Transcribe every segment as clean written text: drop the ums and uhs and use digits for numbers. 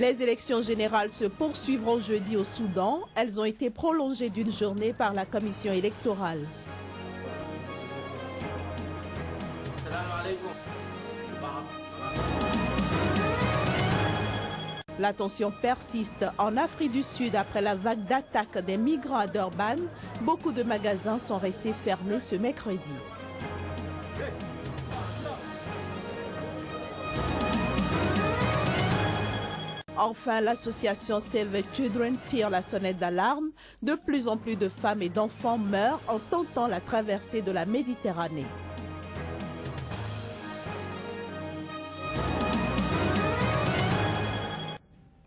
Les élections générales se poursuivront jeudi au Soudan. Elles ont été prolongées d'une journée par la commission électorale. La tension persiste en Afrique du Sud après la vague d'attaques des migrants à Durban. Beaucoup de magasins sont restés fermés ce mercredi. Enfin, l'association Save Children tire la sonnette d'alarme. De plus en plus de femmes et d'enfants meurent en tentant la traversée de la Méditerranée.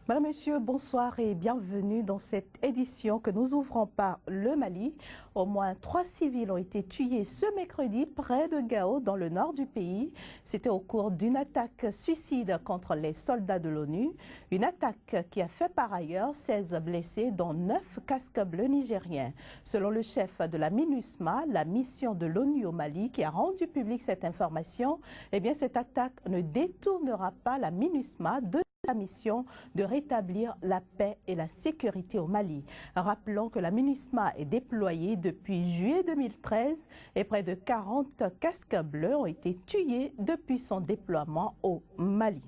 Madame, Monsieur, bonsoir et bienvenue dans cette édition que nous ouvrons par le Mali. Au moins 3 civils ont été tués ce mercredi près de Gao, dans le nord du pays. C'était au cours d'une attaque suicide contre les soldats de l'ONU. Une attaque qui a fait par ailleurs 16 blessés, dont 9 casques bleus nigériens. Selon le chef de la MINUSMA, la mission de l'ONU au Mali, qui a rendu publique cette information, eh bien cette attaque ne détournera pas la MINUSMA de la mission de rétablir la paix et la sécurité au Mali. Rappelons que la MINUSMA est déployée depuis juillet 2013 et près de 40 casques bleus ont été tués depuis son déploiement au Mali.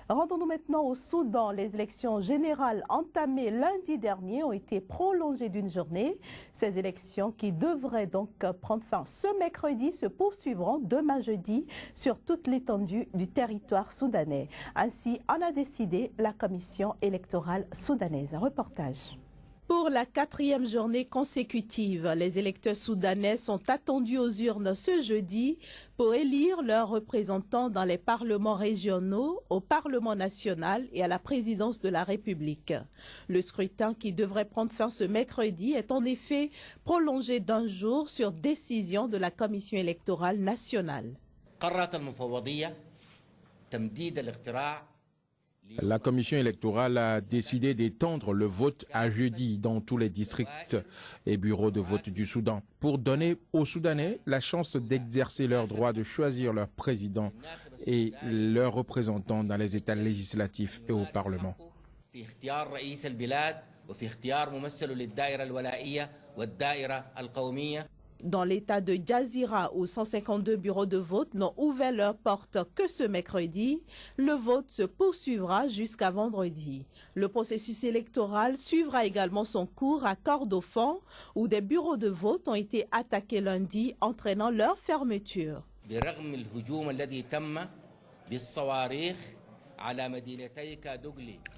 Rendons-nous maintenant au Soudan. Les élections générales entamées lundi dernier ont été prolongées d'une journée. Ces élections qui devraient donc prendre fin ce mercredi se poursuivront demain jeudi sur toute l'étendue du territoire soudanais. Ainsi en a décidé la commission électorale soudanaise. Un reportage. Pour la 4e journée consécutive, les électeurs soudanais sont attendus aux urnes ce jeudi pour élire leurs représentants dans les parlements régionaux, au Parlement national et à la présidence de la République. Le scrutin qui devrait prendre fin ce mercredi est en effet prolongé d'un jour sur décision de la commission électorale nationale. La commission électorale a décidé d'étendre le vote à jeudi dans tous les districts et bureaux de vote du Soudan pour donner aux Soudanais la chance d'exercer leur droit de choisir leur président et leurs représentants dans les États législatifs et au Parlement. Dans l'état de Djazira, où 152 bureaux de vote n'ont ouvert leurs portes que ce mercredi, le vote se poursuivra jusqu'à vendredi. Le processus électoral suivra également son cours à Kordofan, où des bureaux de vote ont été attaqués lundi, entraînant leur fermeture.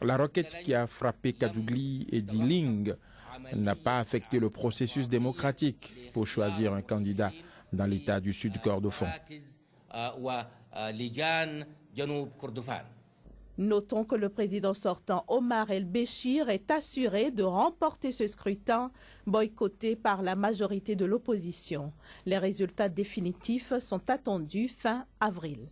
La roquette qui a frappé Kadougli et Diling n'a pas affecté le processus démocratique pour choisir un candidat dans l'état du Sud Kordofan. Notons que le président sortant Omar El-Béchir est assuré de remporter ce scrutin boycotté par la majorité de l'opposition. Les résultats définitifs sont attendus fin avril.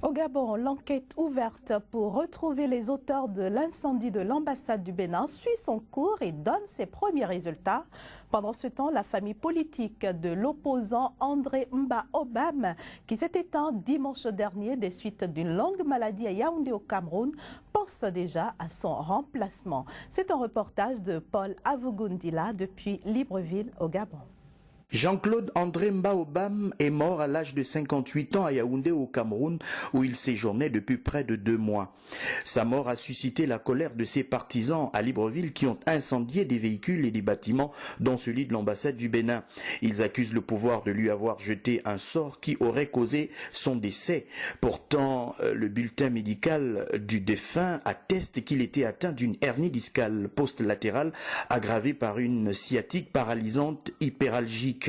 Au Gabon, l'enquête ouverte pour retrouver les auteurs de l'incendie de l'ambassade du Bénin suit son cours et donne ses premiers résultats. Pendant ce temps, la famille politique de l'opposant André Mba Obam, qui s'est éteint dimanche dernier des suites d'une longue maladie à Yaoundé au Cameroun, pense déjà à son remplacement. C'est un reportage de Paul Avugundila depuis Libreville au Gabon. Jean-Claude André Mba Obam est mort à l'âge de 58 ans à Yaoundé au Cameroun où il séjournait depuis près de 2 mois. Sa mort a suscité la colère de ses partisans à Libreville qui ont incendié des véhicules et des bâtiments dont celui de l'ambassade du Bénin. Ils accusent le pouvoir de lui avoir jeté un sort qui aurait causé son décès. Pourtant, le bulletin médical du défunt atteste qu'il était atteint d'une hernie discale post-latérale aggravée par une sciatique paralysante hyperalgique.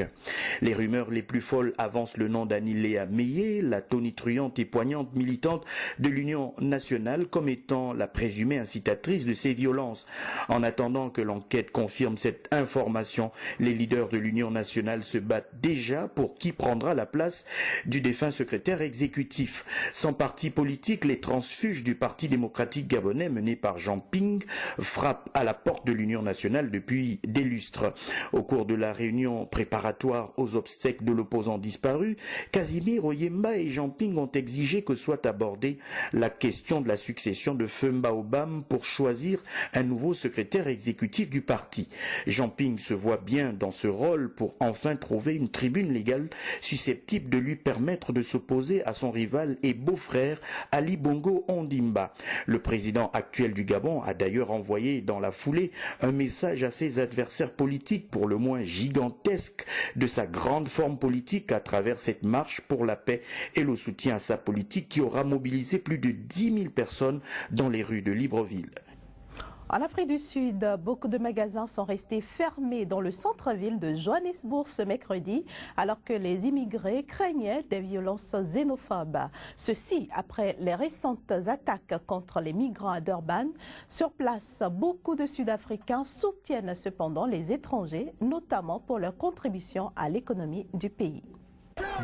Les rumeurs les plus folles avancent le nom d'Aniléa Meillé, la tonitruante et poignante militante de l'Union nationale, comme étant la présumée incitatrice de ces violences. En attendant que l'enquête confirme cette information, les leaders de l'Union nationale se battent déjà pour qui prendra la place du défunt secrétaire exécutif. Sans parti politique, les transfuges du Parti démocratique gabonais mené par Jean Ping frappent à la porte de l'Union nationale depuis des lustres. Au cours de la réunion préparée préparatoire aux obsèques de l'opposant disparu, Casimir Oyemba et Jean Ping ont exigé que soit abordée la question de la succession de Feu Mbaobam pour choisir un nouveau secrétaire exécutif du parti. Jean Ping se voit bien dans ce rôle pour enfin trouver une tribune légale susceptible de lui permettre de s'opposer à son rival et beau-frère Ali Bongo Ondimba. Le président actuel du Gabon a d'ailleurs envoyé dans la foulée un message à ses adversaires politiques pour le moins gigantesque de sa grande forme politique à travers cette marche pour la paix et le soutien à sa politique qui aura mobilisé plus de 10 000 personnes dans les rues de Libreville. En Afrique du Sud, beaucoup de magasins sont restés fermés dans le centre-ville de Johannesburg ce mercredi, alors que les immigrés craignaient des violences xénophobes. Ceci après les récentes attaques contre les migrants à Durban. Sur place, beaucoup de Sud-Africains soutiennent cependant les étrangers, notamment pour leur contribution à l'économie du pays.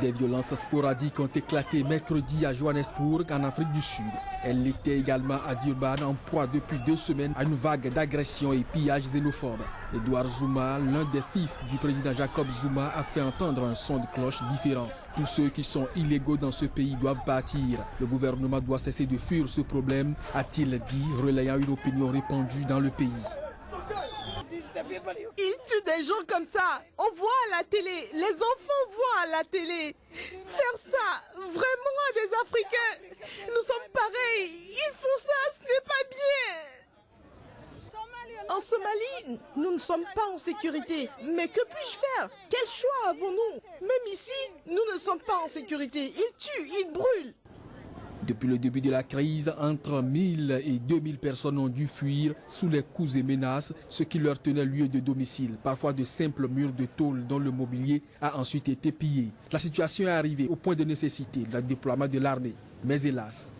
Des violences sporadiques ont éclaté mercredi à Johannesburg, en Afrique du Sud. Elle était également à Durban, en proie depuis 2 semaines à une vague d'agressions et pillages xénophobes. Edouard Zuma, l'un des fils du président Jacob Zuma, a fait entendre un son de cloche différent. Tous ceux qui sont illégaux dans ce pays doivent partir. Le gouvernement doit cesser de fuir ce problème, a-t-il dit, relayant une opinion répandue dans le pays. Ils tuent des gens comme ça. On voit à la télé, les enfants voient à la télé. Faire ça vraiment à des Africains, nous sommes pareils. Ils font ça, ce n'est pas bien. En Somalie, nous ne sommes pas en sécurité. Mais que puis-je faire? Quel choix avons-nous? Même ici, nous ne sommes pas en sécurité. Ils tuent, ils brûlent. Depuis le début de la crise, entre 1000 et 2000 personnes ont dû fuir sous les coups et menaces, ce qui leur tenait lieu de domicile. Parfois de simples murs de tôle dont le mobilier a ensuite été pillé. La situation est arrivée au point de nécessiter le déploiement de l'armée. Mais hélas,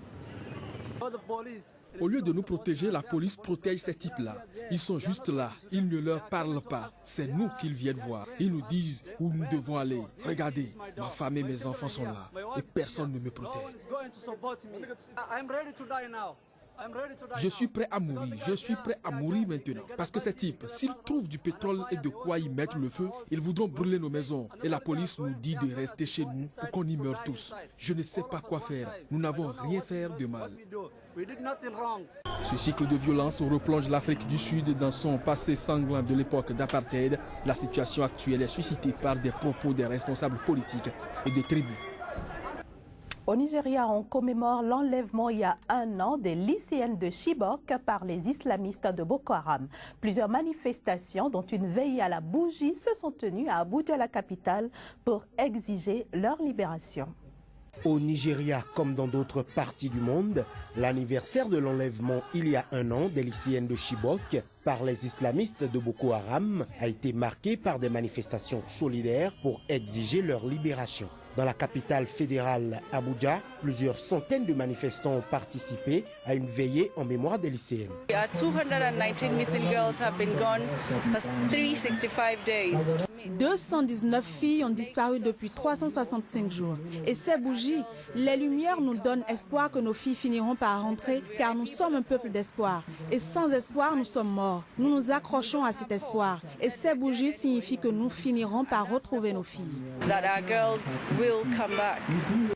au lieu de nous protéger, la police protège ces types-là. Ils sont juste là, ils ne leur parlent pas. C'est nous qu'ils viennent voir. Ils nous disent où nous devons aller. Regardez, ma femme et mes enfants sont là et personne ne me protège. Je suis prêt à mourir maintenant. Parce que ces types, s'ils trouvent du pétrole et de quoi y mettre le feu, ils voudront brûler nos maisons. Et la police nous dit de rester chez nous pour qu'on y meure tous. Je ne sais pas quoi faire. Nous n'avons rien fait de mal. Ce cycle de violence replonge l'Afrique du Sud dans son passé sanglant de l'époque d'apartheid. La situation actuelle est suscitée par des propos des responsables politiques et des tribus. Au Nigeria, on commémore l'enlèvement il y a 1 an des lycéennes de Chibok par les islamistes de Boko Haram. Plusieurs manifestations, dont une veillée à la bougie, se sont tenues à Abuja, la capitale, pour exiger leur libération. Au Nigeria, comme dans d'autres parties du monde, l'anniversaire de l'enlèvement il y a 1 an des lycéennes de Chibok par les islamistes de Boko Haram a été marqué par des manifestations solidaires pour exiger leur libération. Dans la capitale fédérale Abuja, plusieurs centaines de manifestants ont participé à une veillée en mémoire des lycéennes. 219 missing girls have been gone for 365 days. 219 filles ont disparu depuis 365 jours. Et ces bougies, les lumières nous donnent espoir que nos filles finiront par rentrer, car nous sommes un peuple d'espoir. Et sans espoir, nous sommes morts. Nous nous accrochons à cet espoir. Et ces bougies signifient que nous finirons par retrouver nos filles. That our girls will come back.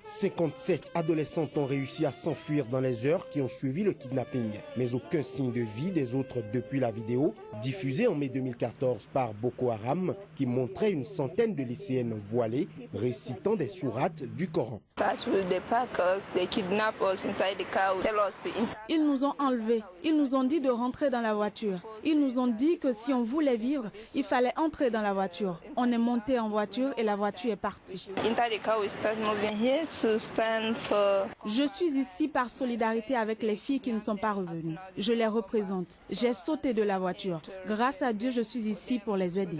57 adolescentes ont réussi à s'enfuir dans les heures qui ont suivi le kidnapping. Mais aucun signe de vie des autres depuis la vidéo, diffusée en mai 2014 par Boko Haram, qui montrait une centaine de lycéennes voilées récitant des sourates du Coran. Ils nous ont enlevés. Ils nous ont dit de rentrer dans la voiture. Ils nous ont dit que si on voulait vivre, il fallait entrer dans la voiture. On est monté en voiture et la voiture est partie. Je suis ici par solidarité avec les filles qui ne sont pas revenues. Je les représente. J'ai sauté de la voiture. Grâce à Dieu, je suis ici pour les aider.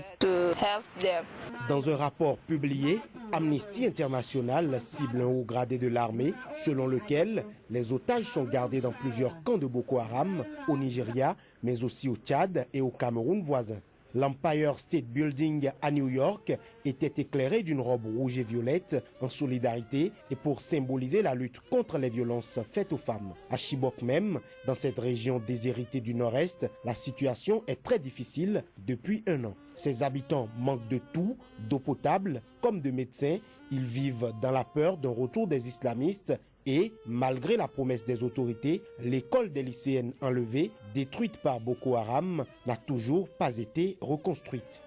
Dans un rapport publié, Amnesty International cible un haut gradé de l'armée, selon lequel les otages sont gardés dans plusieurs camps de Boko Haram, au Nigeria, mais aussi au Tchad et au Cameroun voisin. L'Empire State Building à New York était éclairé d'une robe rouge et violette en solidarité et pour symboliser la lutte contre les violences faites aux femmes. À Chibok même, dans cette région déshéritée du Nord-Est, la situation est très difficile depuis 1 an. Ses habitants manquent de tout, d'eau potable comme de médecins. Ils vivent dans la peur d'un retour des islamistes et, malgré la promesse des autorités, l'école des lycéennes enlevées, détruite par Boko Haram, n'a toujours pas été reconstruite.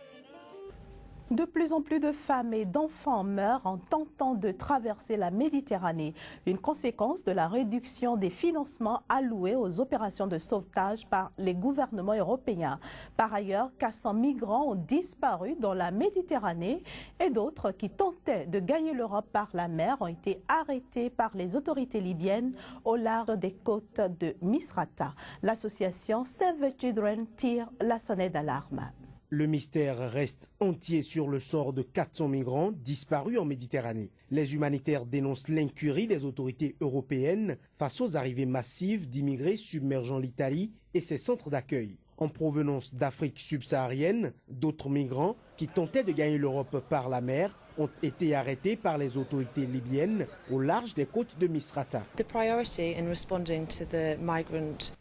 De plus en plus de femmes et d'enfants meurent en tentant de traverser la Méditerranée, une conséquence de la réduction des financements alloués aux opérations de sauvetage par les gouvernements européens. Par ailleurs, 400 migrants ont disparu dans la Méditerranée et d'autres qui tentaient de gagner l'Europe par la mer ont été arrêtés par les autorités libyennes au large des côtes de Misrata. L'association Save the Children tire la sonnette d'alarme. Le mystère reste entier sur le sort de 400 migrants disparus en Méditerranée. Les humanitaires dénoncent l'incurie des autorités européennes face aux arrivées massives d'immigrés submergeant l'Italie et ses centres d'accueil. En provenance d'Afrique subsaharienne, d'autres migrants qui tentaient de gagner l'Europe par la mer ont été arrêtés par les autorités libyennes au large des côtes de Misrata.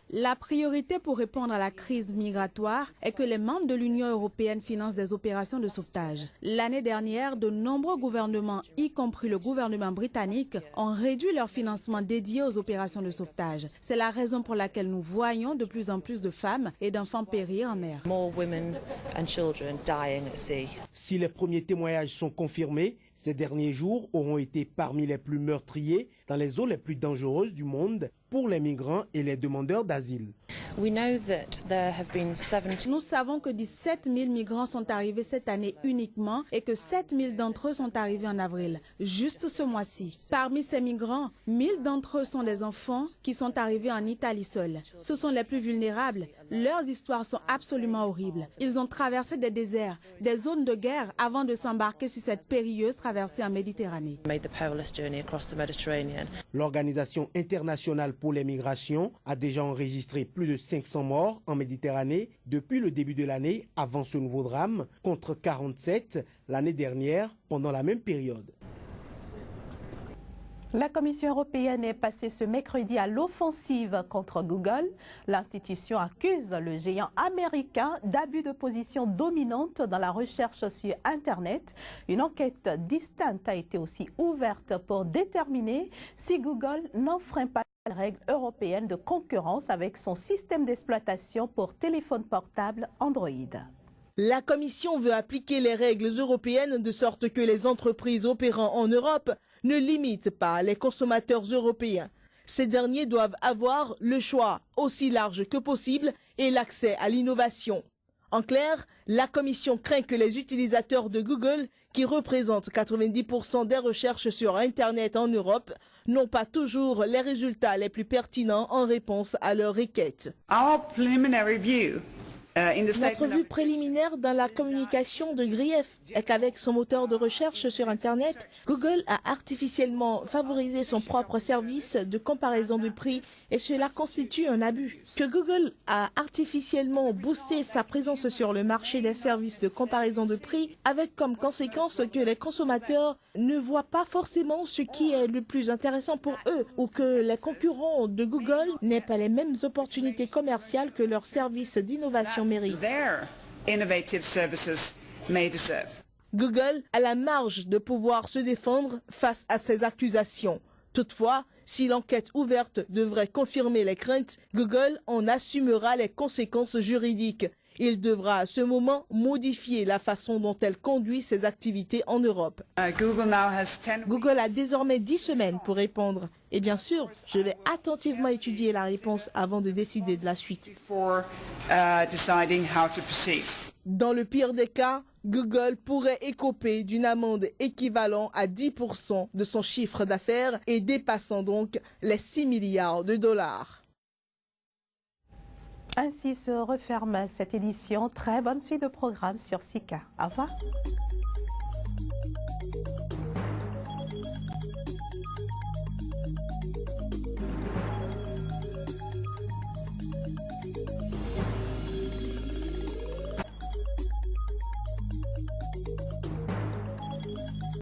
La priorité pour répondre à la crise migratoire est que les membres de l'Union européenne financent des opérations de sauvetage. L'année dernière, de nombreux gouvernements, y compris le gouvernement britannique, ont réduit leur financement dédié aux opérations de sauvetage. C'est la raison pour laquelle nous voyons de plus en plus de femmes et d'enfants périr en mer. Si les premiers témoignages sont confirmés, ces derniers jours auront été parmi les plus meurtriers dans les eaux les plus dangereuses du monde pour les migrants et les demandeurs d'asile. Nous savons que 17 000 migrants sont arrivés cette année uniquement et que 7 000 d'entre eux sont arrivés en avril, juste ce mois-ci. Parmi ces migrants, 1 000 d'entre eux sont des enfants qui sont arrivés en Italie seuls. Ce sont les plus vulnérables. Leurs histoires sont absolument horribles. Ils ont traversé des déserts, des zones de guerre avant de s'embarquer sur cette périlleuse traversée en Méditerranée. L'Organisation internationale pour les migrations a déjà enregistré plus de 500 morts en Méditerranée depuis le début de l'année avant ce nouveau drame, contre 47 l'année dernière pendant la même période. La Commission européenne est passée ce mercredi à l'offensive contre Google. L'institution accuse le géant américain d'abus de position dominante dans la recherche sur Internet. Une enquête distincte a été aussi ouverte pour déterminer si Google n'enfreint pas les règles européennes de concurrence avec son système d'exploitation pour téléphone portable Android. La Commission veut appliquer les règles européennes de sorte que les entreprises opérant en Europe ne limitent pas les consommateurs européens. Ces derniers doivent avoir le choix aussi large que possible et l'accès à l'innovation. En clair, la Commission craint que les utilisateurs de Google, qui représentent 90% des recherches sur Internet en Europe, n'ont pas toujours les résultats les plus pertinents en réponse à leurs requêtes. Notre vue préliminaire dans la communication de Grief est qu'avec son moteur de recherche sur Internet, Google a artificiellement favorisé son propre service de comparaison de prix et cela constitue un abus. Que Google a artificiellement boosté sa présence sur le marché des services de comparaison de prix avec comme conséquence que les consommateurs ne voient pas forcément ce qui est le plus intéressant pour eux ou que les concurrents de Google n'aient pas les mêmes opportunités commerciales que leurs services d'innovation méritent. Google a la marge de pouvoir se défendre face à ces accusations. Toutefois, si l'enquête ouverte devrait confirmer les craintes, Google en assumera les conséquences juridiques. Il devra à ce moment modifier la façon dont elle conduit ses activités en Europe. Google a désormais 10 semaines pour répondre. Et bien sûr, je vais attentivement étudier la réponse avant de décider de la suite. Dans le pire des cas, Google pourrait écoper d'une amende équivalente à 10% de son chiffre d'affaires et dépassant donc les 6 milliards de dollars. Ainsi se referme cette édition. Très bonne suite de programmes sur Sika. Au revoir.